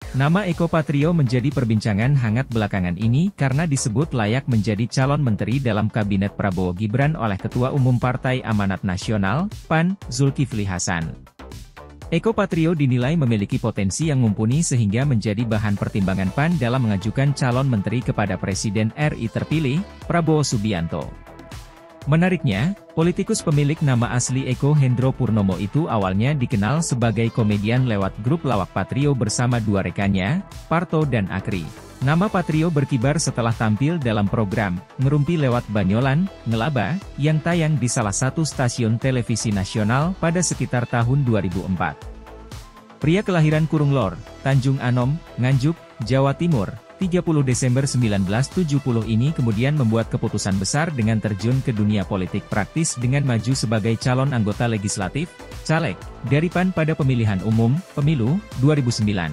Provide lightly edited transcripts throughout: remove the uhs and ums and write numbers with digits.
Nama Eko Patrio menjadi perbincangan hangat belakangan ini karena disebut layak menjadi calon menteri dalam kabinet Prabowo Gibran oleh Ketua Umum Partai Amanat Nasional, PAN, Zulkifli Hasan. Eko Patrio dinilai memiliki potensi yang mumpuni sehingga menjadi bahan pertimbangan PAN dalam mengajukan calon menteri kepada Presiden RI terpilih, Prabowo Subianto. Menariknya, politikus pemilik nama asli Eko Hendro Purnomo itu awalnya dikenal sebagai komedian lewat grup Lawak Patrio bersama dua rekannya, Parto dan Akri. Nama Patrio berkibar setelah tampil dalam program Ngerumpi Lewat Banyolan, Ngelaba, yang tayang di salah satu stasiun televisi nasional pada sekitar tahun 2004. Pria kelahiran Kurunglor, Tanjung Anom, Nganjuk, Jawa Timur, 30 Desember 1970 ini kemudian membuat keputusan besar dengan terjun ke dunia politik praktis dengan maju sebagai calon anggota legislatif, caleg, dari PAN pada pemilihan umum, pemilu, 2009.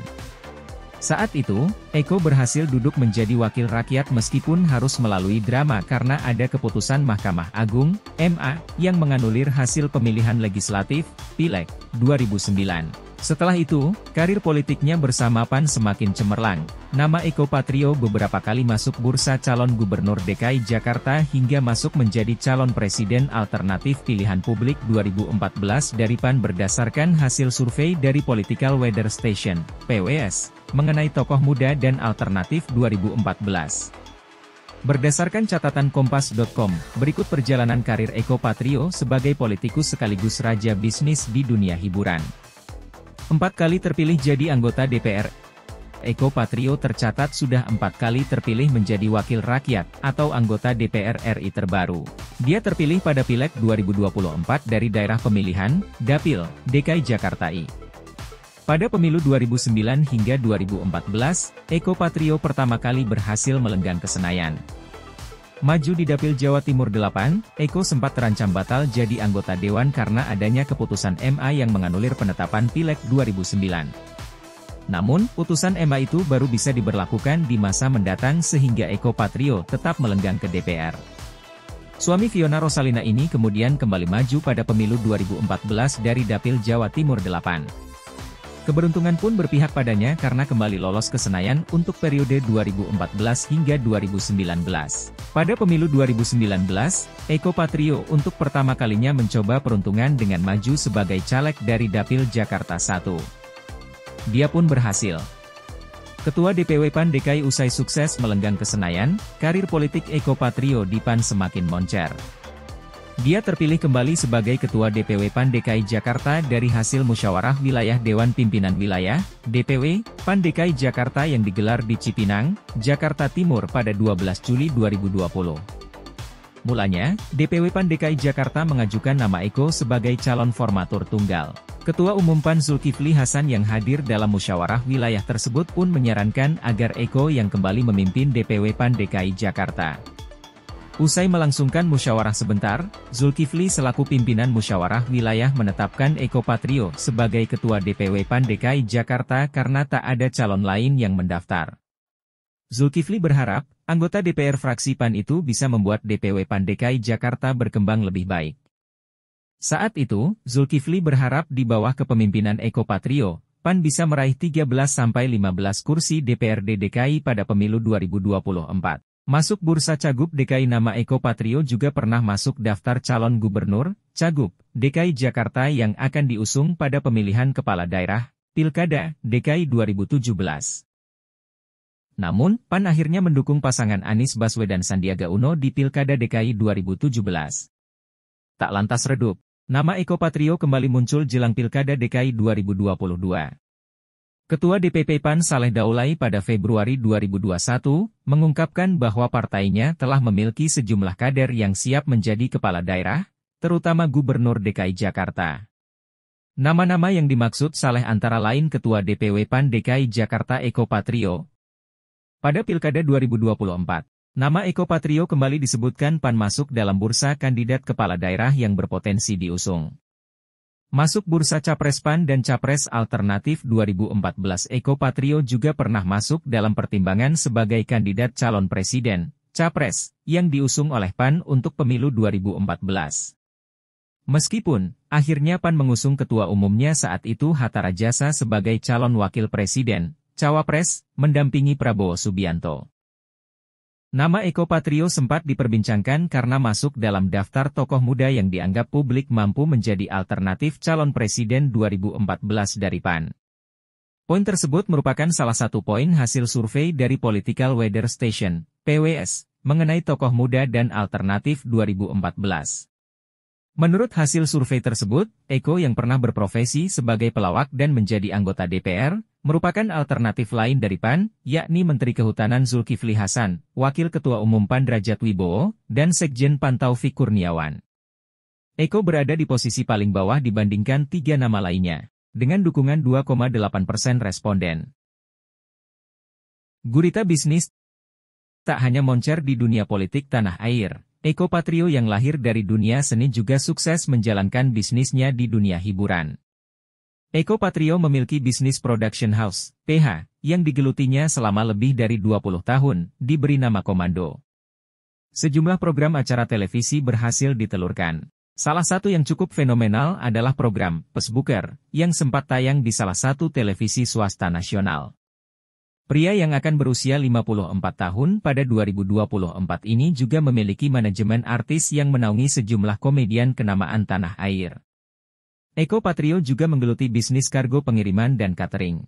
Saat itu, Eko berhasil duduk menjadi wakil rakyat meskipun harus melalui drama karena ada keputusan Mahkamah Agung, MA, yang menganulir hasil pemilihan legislatif, Pileg, 2009. Setelah itu, karir politiknya bersama PAN semakin cemerlang. Nama Eko Patrio beberapa kali masuk bursa calon gubernur DKI Jakarta hingga masuk menjadi calon presiden alternatif pilihan publik 2014 dari PAN berdasarkan hasil survei dari Political Weather Station, PWS, mengenai tokoh muda dan alternatif 2014. Berdasarkan catatan Kompas.com, berikut perjalanan karir Eko Patrio sebagai politikus sekaligus raja bisnis di dunia hiburan. 4 kali terpilih jadi anggota DPR. Eko Patrio tercatat sudah 4 kali terpilih menjadi wakil rakyat, atau anggota DPR RI terbaru. Dia terpilih pada Pileg 2024 dari daerah pemilihan, Dapil, DKI Jakarta I. Pada pemilu 2009 hingga 2014, Eko Patrio pertama kali berhasil melenggang ke Senayan. Maju di Dapil Jawa Timur 8, Eko sempat terancam batal jadi anggota Dewan karena adanya keputusan MA yang menganulir penetapan Pileg 2009. Namun, putusan MA itu baru bisa diberlakukan di masa mendatang sehingga Eko Patrio tetap melenggang ke DPR. Suami Fiona Rosalina ini kemudian kembali maju pada pemilu 2014 dari Dapil Jawa Timur 8. Keberuntungan pun berpihak padanya karena kembali lolos ke Senayan untuk periode 2014 hingga 2019. Pada pemilu 2019, Eko Patrio untuk pertama kalinya mencoba peruntungan dengan maju sebagai caleg dari Dapil Jakarta I. Dia pun berhasil. Ketua DPW PAN DKI usai sukses melenggang ke Senayan, karir politik Eko Patrio di PAN semakin moncer. Dia terpilih kembali sebagai Ketua DPW PAN DKI Jakarta dari hasil musyawarah wilayah Dewan Pimpinan Wilayah, DPW, PAN DKI Jakarta yang digelar di Cipinang, Jakarta Timur pada 12 Juli 2020. Mulanya, DPW PAN DKI Jakarta mengajukan nama Eko sebagai calon formatur tunggal. Ketua Umum PAN Zulkifli Hasan yang hadir dalam musyawarah wilayah tersebut pun menyarankan agar Eko yang kembali memimpin DPW PAN DKI Jakarta. Usai melangsungkan musyawarah sebentar, Zulkifli selaku pimpinan musyawarah wilayah menetapkan Eko Patrio sebagai Ketua DPW PAN DKI Jakarta karena tak ada calon lain yang mendaftar. Zulkifli berharap, anggota DPR fraksi PAN itu bisa membuat DPW PAN DKI Jakarta berkembang lebih baik. Saat itu, Zulkifli berharap di bawah kepemimpinan Eko Patrio, PAN bisa meraih 13-15 kursi DPRD DKI pada pemilu 2024. Masuk bursa Cagup DKI. Nama Eko Patrio juga pernah masuk daftar calon gubernur, Cagup, DKI Jakarta yang akan diusung pada pemilihan kepala daerah, Pilkada, DKI 2017. Namun, PAN akhirnya mendukung pasangan Anies Baswedan Sandiaga Uno di Pilkada DKI 2017. Tak lantas redup, nama Eko Patrio kembali muncul jelang Pilkada DKI 2022. Ketua DPP PAN Saleh Daulay pada Februari 2021, mengungkapkan bahwa partainya telah memiliki sejumlah kader yang siap menjadi kepala daerah, terutama Gubernur DKI Jakarta. Nama-nama yang dimaksud Saleh antara lain Ketua DPW PAN DKI Jakarta Eko Patrio. Pada Pilkada 2024, nama Eko Patrio kembali disebutkan PAN masuk dalam bursa kandidat kepala daerah yang berpotensi diusung. Masuk bursa Capres PAN dan Capres Alternatif 2014. Eko Patrio juga pernah masuk dalam pertimbangan sebagai kandidat calon presiden, Capres, yang diusung oleh PAN untuk pemilu 2014. Meskipun, akhirnya PAN mengusung ketua umumnya saat itu Hatta Rajasa sebagai calon wakil presiden, Cawapres, mendampingi Prabowo Subianto. Nama Eko Patrio sempat diperbincangkan karena masuk dalam daftar tokoh muda yang dianggap publik mampu menjadi alternatif calon presiden 2014 dari PAN. Poin tersebut merupakan salah satu poin hasil survei dari Political Weather Station, PWS, mengenai tokoh muda dan alternatif 2014. Menurut hasil survei tersebut, Eko yang pernah berprofesi sebagai pelawak dan menjadi anggota DPR, merupakan alternatif lain dari PAN, yakni Menteri Kehutanan Zulkifli Hasan, Wakil Ketua Umum PAN Derajat Wibowo, dan Sekjen PAN Taufik Kurniawan. Eko berada di posisi paling bawah dibandingkan 3 nama lainnya, dengan dukungan 2,8% responden. Gurita bisnis tak hanya moncer di dunia politik tanah air. Eko Patrio yang lahir dari dunia seni juga sukses menjalankan bisnisnya di dunia hiburan. Eko Patrio memiliki bisnis production house, PH, yang digelutinya selama lebih dari 20 tahun, diberi nama Komando. Sejumlah program acara televisi berhasil ditelurkan. Salah satu yang cukup fenomenal adalah program Pesbuker, yang sempat tayang di salah satu televisi swasta nasional. Pria yang akan berusia 54 tahun pada 2024 ini juga memiliki manajemen artis yang menaungi sejumlah komedian kenamaan tanah air. Eko Patrio juga menggeluti bisnis kargo pengiriman dan catering.